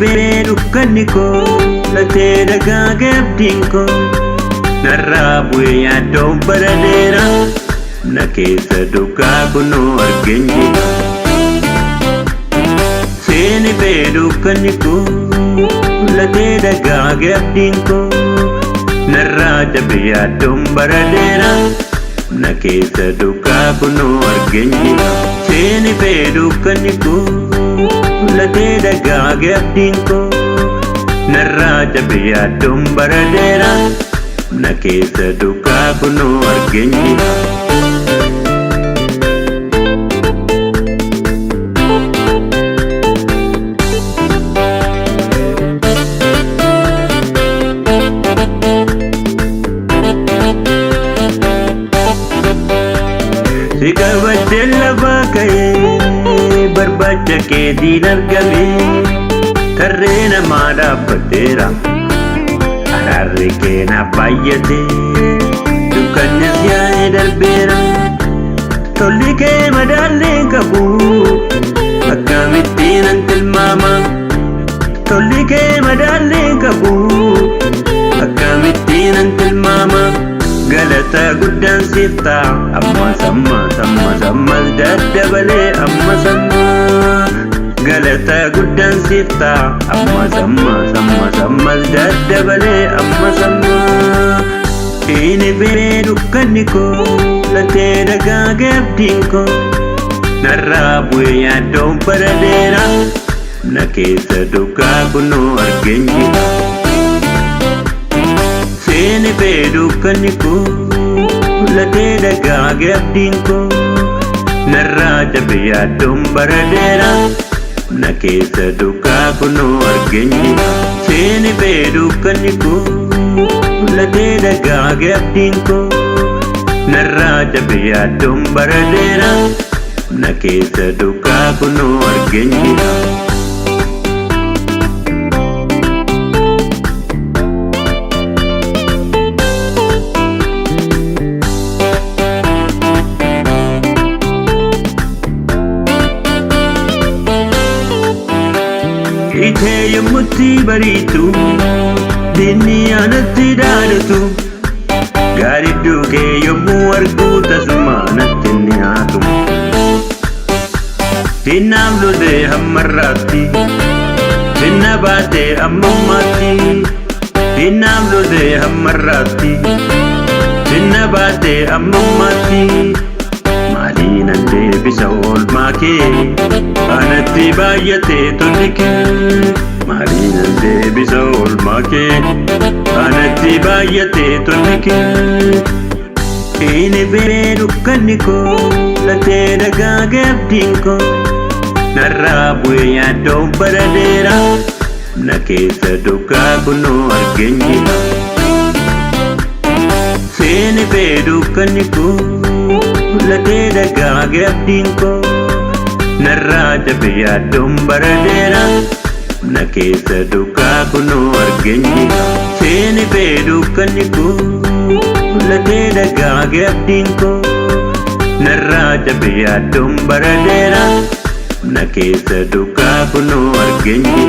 bee dukkanni koo latee dagaagee abdiin koo narraa bu'ee yaaddoon bara dheeraa na keessa dhugaa kunoo argeenye seeni bee dukkanni koo latee dagaagee abdiin koo narraa cabee yaaddoon bara dheeraa na keessa dhugaa kunoo argeenye seeni bee dukkanni koo latee dagaagee abdiin koo narraa cabee yaaddoon bara dheeraa na keessa dhugaa kunoo argeenye si qabadhee lafaa ka'ee barbaacha keetiin argame tarree namaa dhaabbateera araarri kee naaf baay'ate dukkannis yaa'ee darbeera tolli kee madaallee qabu akkamittiin an tilmaama tolli kee madaallee qabu akkamittiin an tilmaama galata guddaan siif ta'a ammas daddabalee ammas galata guddaan siif ta'a ammas daddabalee ammas inni bee dukkanni koo latee dagaagee abdiin koo narraa bu'ee yaaddoon bara dheeraa na keessa dhugaa kunoo argeenye seeni bee dukkanni koo latee dagaagee abdiin koo narraa cabee yaaddoon bara dheeraa na keessa dhugaa kunoo argeenye seeni bee dukkanni koo latee dagaagee abdiin koo narraa cabee yaaddoon bara dheeraa na keessa dhugaa kunoo argeenye itee yommutti bariitu dinni anatti dhaadatu gaaridduu kee yommuu arguu tasuma natti dhiyaatu dinnaaf loltee hammarraatti dinna baatee ammammaatti dinnaaf loltee hammarraatti dinna baatee ammammaatti maaliin an deebisa oolmaa kee anatti baay'atee tolli kee maaliin an deebisa oolmaa kee anatti baay'atee tolli kee inni bee dukkanni koo latee dagaagee abdiin koo narraa bu'ee yaaddoon bara dheeraa na keessa dhugaa kunoo argeenye seeni bee dukkanni koo latee dagaagee abdiin koo narraa cabee yaaddoon bara dheeraa na keessa dhugaa kunoo argeenye seeni bee dukkanni koo latee dagaagee abdiin koo narraa cabee yaaddoon bara dheeraa na keessa dhugaa kunoo argeenye